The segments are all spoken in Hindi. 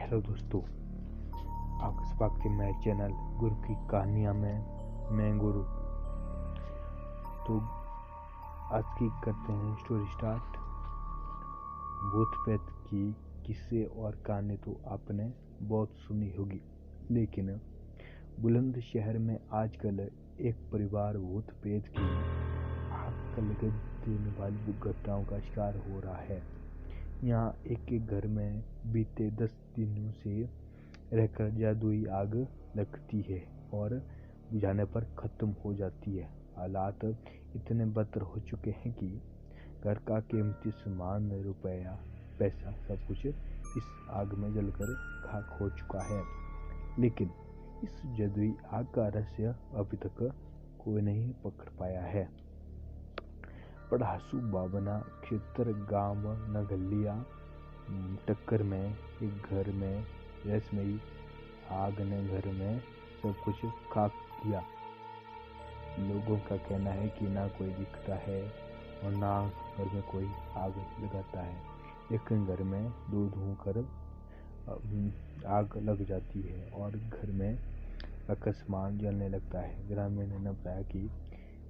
हेलो दोस्तों, आपका स्वागत है मेरे चैनल गुरु की कहानियाँ में। मैं गुरु। तो आज की करते हैं स्टोरी स्टार्ट। भूत प्रेत की किस्से और कहानी तो आपने बहुत सुनी होगी, लेकिन बुलंदशहर में आजकल एक परिवार भूत प्रेत की आग लगा देने वाली घटनाओं का शिकार हो रहा है। यहाँ एक घर में बीते 10 दिनों से रहकर जादुई आग लगती है और बुझाने पर खत्म हो जाती है। हालात इतने बदतर हो चुके हैं कि घर का कीमती सामान, रुपया, पैसा सब कुछ इस आग में जलकर खाक हो चुका है। लेकिन इस जादुई आग का रहस्य अभी तक कोई नहीं पकड़ पाया है। पढ़ासू बाबना क्षेत्र गांव नगलिया टक्कर में एक घर में रहस्यमयी आग ने घर में सब कुछ खाक किया। लोगों का कहना है कि ना कोई दिखता है और ना घर में कोई आग लगाता है, लेकिन घर में दूध होकर आग लग जाती है और घर में रखा सामान जलने लगता है। ग्रामीण ने बताया कि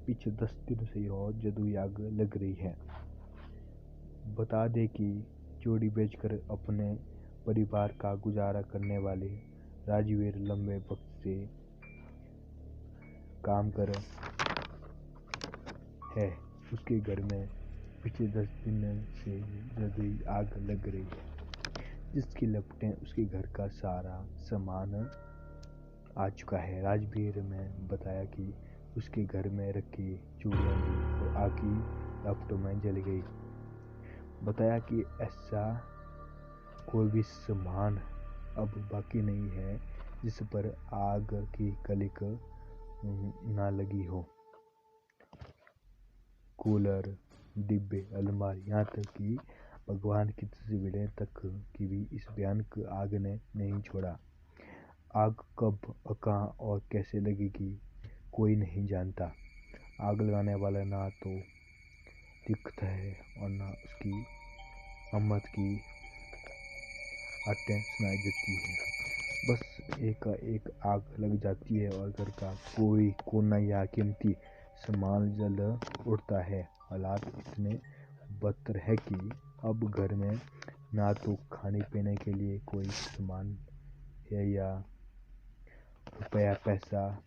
पीछे 10 दिनों से और जादुई आग लग रही है। बता दे कि चूड़ी बेचकर अपने परिवार का गुजारा करने वाले राजवीर लंबे वक्त से काम कर है। उसके घर में पिछले 10 दिन से जादुई आग लग रही है, जिसकी लपटें उसके घर का सारा सामान आ चुका है। राजवीर ने बताया कि उसके घर में रखी चूड़ियाँ भी और आग की लपटों में जल गई। बताया कि ऐसा कोई भी सामान अब बाकी नहीं है जिस पर आग की कलिक ना लगी हो। कूलर, डिब्बे, अलमारी, यहाँ तक कि भगवान की तस्वीरें तक की भी इस भयानक आग ने नहीं छोड़ा। आग कब, कहाँ और कैसे लगेगी कोई नहीं जानता। आग लगाने वाला ना तो दिखता है और ना उसकी हिम्मत की आवाज़ें सुनाई देती है। बस एक आग लग जाती है और घर का कोई कोना या कीमती सामान जल उठता है। हालात इतने बदतर है कि अब घर में ना तो खाने पीने के लिए कोई सामान है या रुपया पैसा।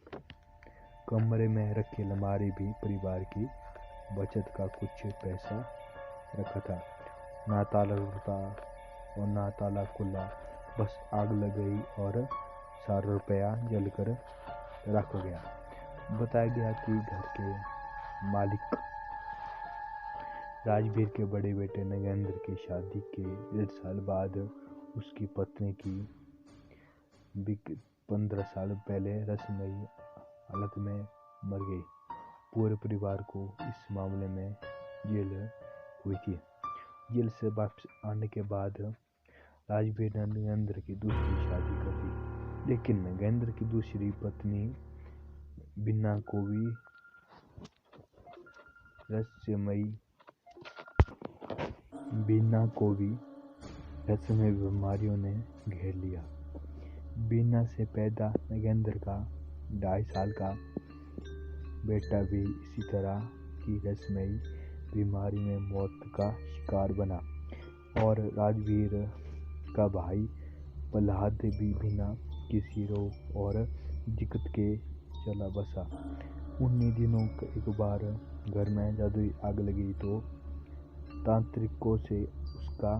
कमरे में रखी अलमारी भी परिवार की बचत का कुछ पैसा रखा था, ना ताला टूटा और ना ताला खुला। बस आग लग गई और सारा रुपया जलकर राख हो गया। बताया गया कि घर के मालिक राजवीर के बड़े बेटे नगेंद्र की शादी के 1.5 साल बाद उसकी पत्नी की 15 साल पहले रहस्यमयी हालत में मर गई। पूरे परिवार को इस मामले में जेल हुई थी। जेल से वापस आने के बाद राजवीर ने नगेंद्र की दूसरी शादी कर दी, लेकिन नगेंद्र की दूसरी पत्नी बीना को भी रहस्यमयी बीमारियों ने घेर लिया। बीना से पैदा नगेंद्र का 2.5 साल का बेटा भी इसी तरह की रहस्यमयी बीमारी में मौत का शिकार बना और राजवीर का भाई प्रहलाद भी बीना किसी रोग और दिक्कत के चला बसा। उन्हीं दिनों एक बार घर में जादुई आग लगी तो तांत्रिकों से उसका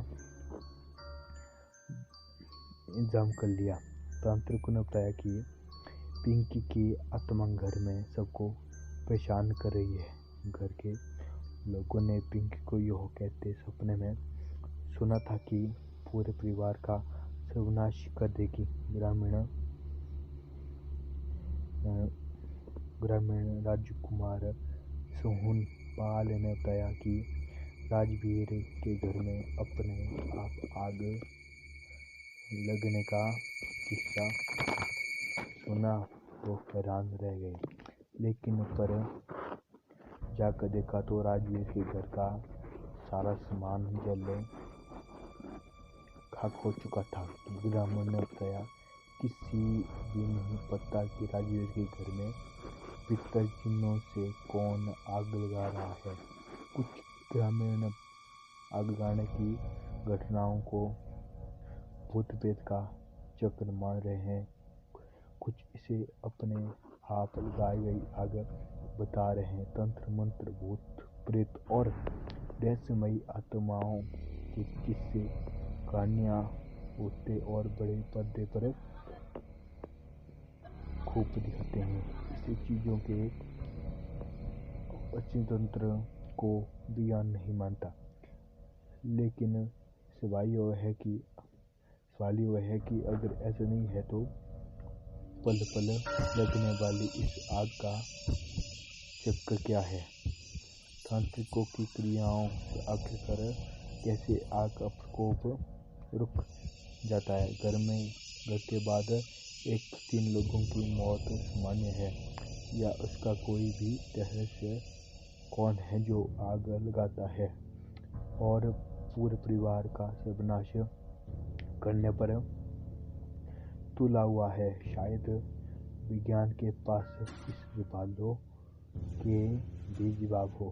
इंतजाम कर लिया। तांत्रिकों ने बताया कि पिंकी की आत्मा घर में सबको परेशान कर रही है। घर के लोगों ने पिंकी को यह कहते सपने में सुना था कि पूरे परिवार का सर्वनाश कर देगी। ग्रामीण राजकुमार सोहन पाल ने बताया कि राजवीर के घर में अपने आप आग लगने का किस्सा सुना वो हैरान रह गए, लेकिन पर जाकर देखा तो राजवीर के घर का सारा सामान जल खाक हो चुका था। ग्रामीण ने बताया, किसी भी नहीं पता कि राजवीर के घर में पितृजिनों से कौन आग लगा रहा है। कुछ ग्रामीण आग लगाने की घटनाओं को भूत प्रेत का चक्र मान रहे हैं। कुछ इसे अपने हाथ लगाई गई आग बता रहे हैं। तंत्र मंत्र, भूत प्रेत और रहस्यमयी आत्माओं के किस्से कहानियां होते और बड़े पर्दे पर खूब दिखाते हैं। इसे चीजों के पंचतंत्र को बयान नहीं मानता, लेकिन सवाल यह है कि अगर ऐसा नहीं है तो पल पल लगने वाली इस आग का चक्कर क्या है? तांत्रिकों की क्रियाओं से आखिरकार कैसे आग का प्रकोप रुक जाता है? घर के बाद 1-3 लोगों की मौत सामान्य है, या उसका कोई भी रहस्य? कौन है जो आग लगाता है और पूरे परिवार का सर्वनाश करने पर तुला हुआ है? शायद विज्ञान के पास इस सवालों के भी जवाब हो।